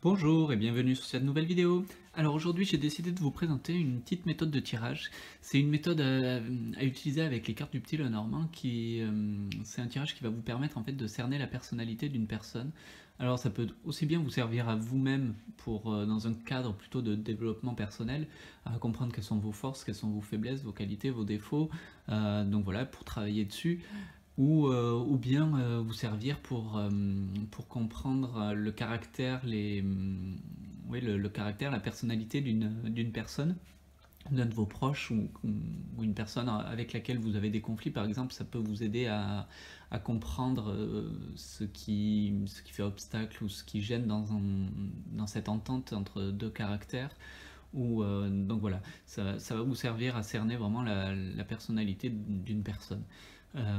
Bonjour et bienvenue sur cette nouvelle vidéo. Alors aujourd'hui j'ai décidé de vous présenter une petite méthode de tirage. C'est une méthode à utiliser avec les cartes du petit Lenormand c'est un tirage qui va vous permettre en fait de cerner la personnalité d'une personne. Alors ça peut aussi bien vous servir à vous-même dans un cadre plutôt de développement personnel, à comprendre quelles sont vos forces, quelles sont vos faiblesses, vos qualités, vos défauts, donc voilà, pour travailler dessus ou bien vous servir pour comprendre le caractère, oui, le caractère, la personnalité d'une personne, d'un de vos proches ou une personne avec laquelle vous avez des conflits par exemple. Ça peut vous aider à comprendre ce qui fait obstacle ou ce qui gêne dans cette entente entre deux caractères. Donc voilà, ça va vous servir à cerner vraiment la personnalité d'une personne,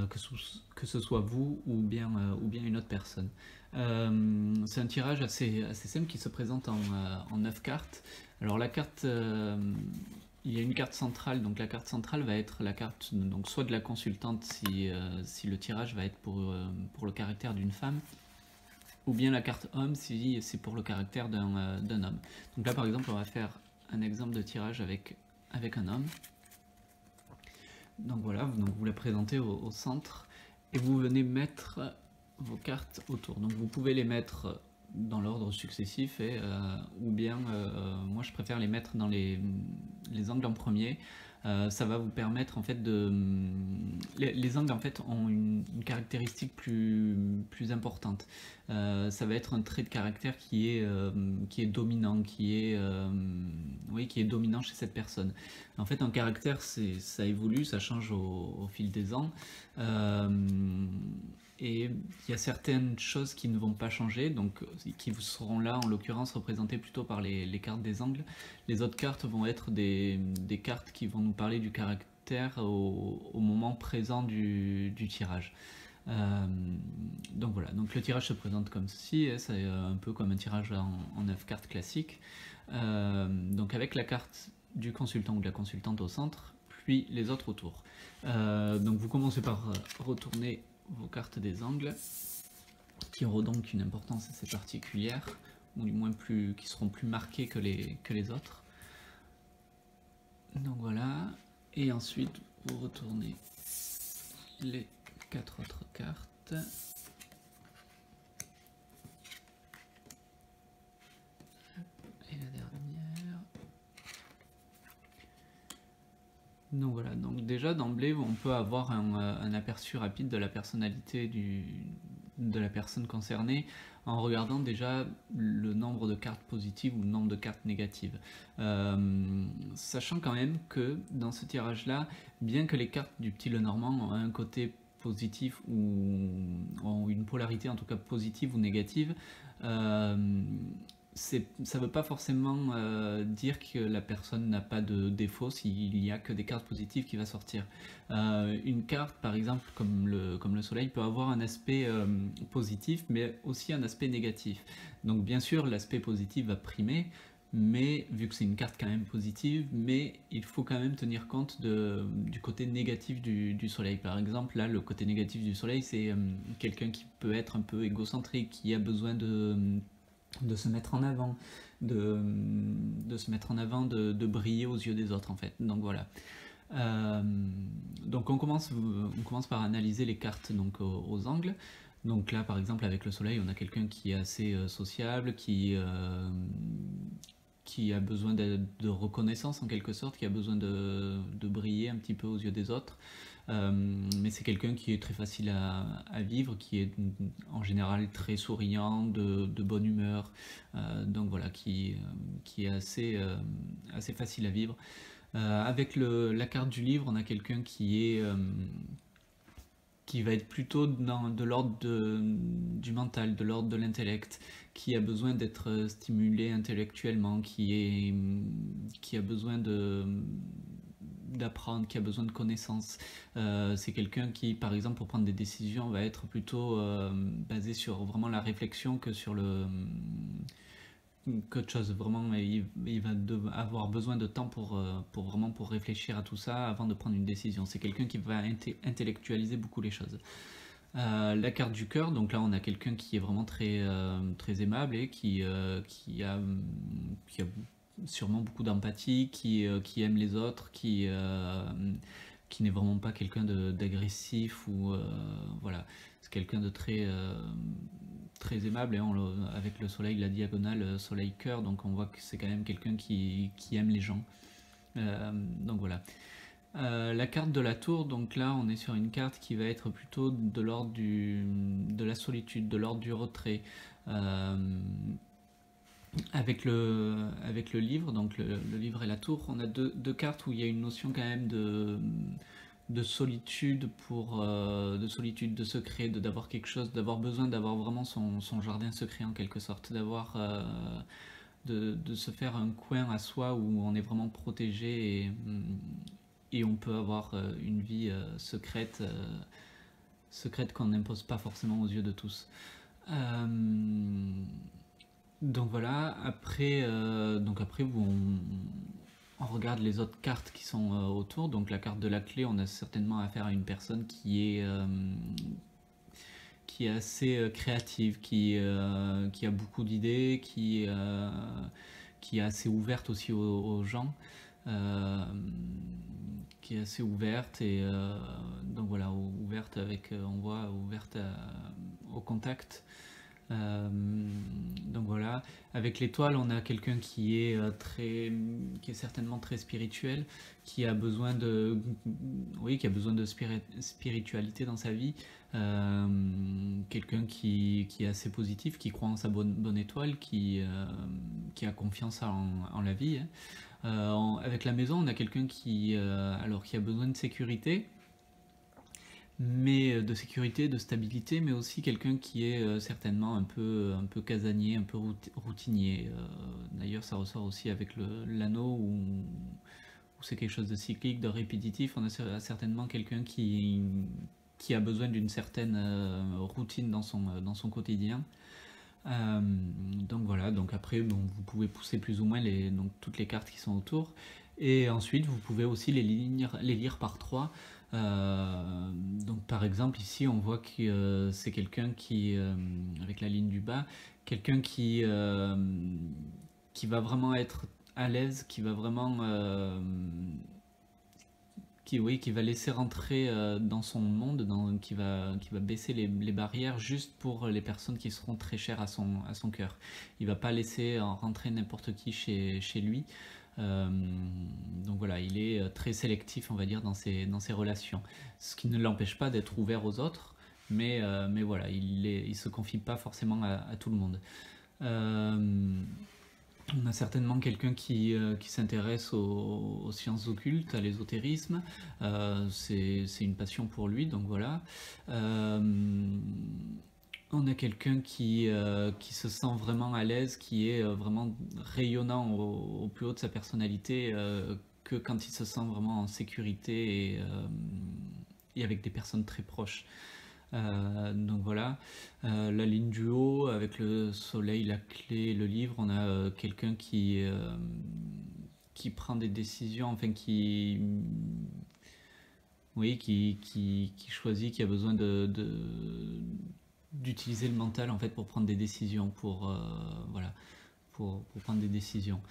que ce soit vous ou bien une autre personne. C'est un tirage assez simple qui se présente en 9 cartes. Alors il y a une carte centrale, donc la carte centrale va être la carte donc soit de la consultante si le tirage va être pour le caractère d'une femme, ou bien la carte homme si c'est pour le caractère d'un homme. Donc là par exemple on va faire un exemple de tirage avec un homme. Donc voilà, donc vous la présentez au centre et vous venez mettre vos cartes autour. Donc vous pouvez les mettre dans l'ordre successif ou bien moi je préfère les mettre dans les angles en premier. Ça va vous permettre en fait les angles en fait ont une caractéristique plus importante. Ça va être un trait de caractère qui est dominant, oui, qui est dominant chez cette personne. En fait, un caractère, ça évolue, ça change au fil des ans. Euh, et il y a certaines choses qui ne vont pas changer, donc qui vous seront là, en l'occurrence, représentées plutôt par les cartes des angles. Les autres cartes vont être des cartes qui vont nous parler du caractère au moment présent du tirage. Euh, donc voilà, donc le tirage se présente comme ceci, hein, c'est un peu comme un tirage en 9 cartes classique. Donc avec la carte du consultant ou de la consultante au centre, puis les autres autour. Donc vous commencez par retourner vos cartes des angles, qui auront donc une importance assez particulière, ou du moins qui seront plus marquées que les autres. Donc voilà, et ensuite vous retournez les 4 autres cartes. Et la dernière. Donc voilà, donc déjà d'emblée on peut avoir un aperçu rapide de la personnalité de la personne concernée en regardant déjà le nombre de cartes positives ou le nombre de cartes négatives. Sachant quand même que dans ce tirage-là, bien que les cartes du petit Lenormand ont un côté positif ou ont une polarité en tout cas positive ou négative, euh, ça ne veut pas forcément dire que la personne n'a pas de défaut s'il n'y a que des cartes positives qui va sortir. Une carte, par exemple, comme le soleil, peut avoir un aspect positif, mais aussi un aspect négatif. Donc bien sûr, l'aspect positif va primer, mais vu que c'est une carte quand même positive, mais il faut quand même tenir compte du côté négatif du soleil. Par exemple, là, le côté négatif du soleil, c'est quelqu'un qui peut être un peu égocentrique, qui a besoin de se mettre en avant, de se mettre en avant, de briller aux yeux des autres en fait. Donc voilà. Euh, donc on commence par analyser les cartes donc aux angles. Donc là par exemple avec le soleil on a quelqu'un qui est assez sociable, qui a besoin de reconnaissance en quelque sorte, qui a besoin de briller un petit peu aux yeux des autres. Mais c'est quelqu'un qui est très facile à vivre, qui est en général très souriant, de bonne humeur, donc voilà, qui est assez facile à vivre. Avec la carte du livre, on a quelqu'un qui va être plutôt de l'ordre du mental, de l'ordre de l'intellect, qui a besoin d'être stimulé intellectuellement, qui a besoin d'apprendre, qui a besoin de connaissances. C'est quelqu'un qui, par exemple, pour prendre des décisions, va être plutôt basé sur vraiment la réflexion que sur qu'autre chose. Vraiment, il va avoir besoin de temps pour réfléchir à tout ça avant de prendre une décision. C'est quelqu'un qui va intellectualiser beaucoup les choses. La carte du cœur, donc là on a quelqu'un qui est vraiment très aimable et qui a sûrement beaucoup d'empathie, qui aime les autres, qui n'est vraiment pas quelqu'un d'agressif ou voilà, c'est quelqu'un de très aimable et avec le soleil, la diagonale soleil cœur, donc on voit que c'est quand même quelqu'un qui aime les gens. Donc voilà. La carte de la tour, donc là on est sur une carte qui va être plutôt de l'ordre de la solitude, de l'ordre du retrait. Euh, avec le livre, donc le livre et la tour, on a deux cartes où il y a une notion quand même de solitude, de solitude, de secret, d'avoir quelque chose, d'avoir besoin d'avoir vraiment son jardin secret en quelque sorte, de se faire un coin à soi où on est vraiment protégé et on peut avoir une vie secrète qu'on n'impose pas forcément aux yeux de tous. Euh, donc voilà, après on regarde les autres cartes qui sont autour. Donc la carte de la clé, on a certainement affaire à une personne qui est assez créative, qui a beaucoup d'idées, qui est assez ouverte aussi aux gens, euh, qui est assez ouverte et donc voilà, ouverte avec, on voit, au contact. Euh, donc voilà, avec l'étoile, on a quelqu'un qui est certainement très spirituel, qui a besoin oui, qui a besoin de spiritualité dans sa vie. Euh, Quelqu'un qui est assez positif, qui croit en sa bonne étoile, qui a confiance en la vie, hein. Avec la maison, on a quelqu'un qui a besoin de sécurité, mais de sécurité, de stabilité, mais aussi quelqu'un qui est certainement un peu casanier, un peu routinier. D'ailleurs, ça ressort aussi avec l'anneau où c'est quelque chose de cyclique, de répétitif. On a certainement quelqu'un qui a besoin d'une certaine routine dans son quotidien. Euh, donc voilà, donc après, bon, vous pouvez pousser plus ou moins donc, toutes les cartes qui sont autour. Et ensuite, vous pouvez aussi les lire par trois. Donc par exemple, ici, on voit que c'est quelqu'un avec la ligne du bas, quelqu'un qui va vraiment être à l'aise, qui va vraiment oui, qui va laisser rentrer dans son monde, qui va baisser les barrières juste pour les personnes qui seront très chères à son cœur. Il va pas laisser rentrer n'importe qui chez lui. Euh, donc voilà, il est très sélectif, on va dire, dans ses relations. Ce qui ne l'empêche pas d'être ouvert aux autres, mais voilà, il se confie pas forcément à tout le monde. Euh, on a certainement quelqu'un qui s'intéresse aux sciences occultes, à l'ésotérisme. C'est une passion pour lui, donc voilà. Euh, on a quelqu'un qui se sent vraiment à l'aise, qui est vraiment rayonnant au plus haut de sa personnalité, que quand il se sent vraiment en sécurité et avec des personnes très proches. Donc voilà. La ligne du haut avec le soleil, la clé, le livre, on a quelqu'un qui prend des décisions, enfin oui, qui choisit, qui a besoin d'utiliser le mental en fait pour prendre des décisions, voilà, pour prendre des décisions.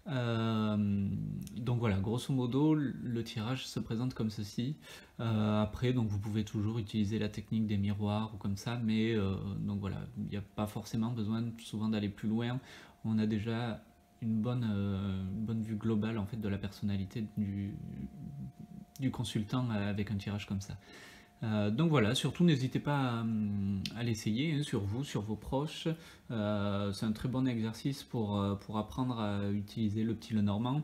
Donc voilà, grosso modo, le tirage se présente comme ceci. Après, donc vous pouvez toujours utiliser la technique des miroirs ou comme ça, mais donc voilà, il n'y a pas forcément besoin souvent d'aller plus loin. On a déjà une bonne vue globale en fait de la personnalité du consultant avec un tirage comme ça. Donc voilà, surtout n'hésitez pas à l'essayer hein, sur vous, sur vos proches. C'est un très bon exercice pour apprendre à utiliser le petit Lenormand,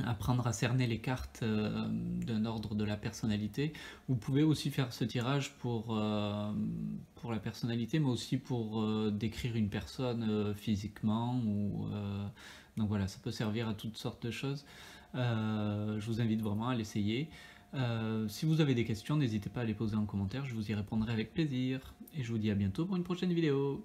apprendre à cerner les cartes d'un ordre de la personnalité. Vous pouvez aussi faire ce tirage pour la personnalité, mais aussi pour décrire une personne physiquement. Donc voilà, ça peut servir à toutes sortes de choses. Je vous invite vraiment à l'essayer. Si vous avez des questions, n'hésitez pas à les poser en commentaire, je vous y répondrai avec plaisir. Et je vous dis à bientôt pour une prochaine vidéo.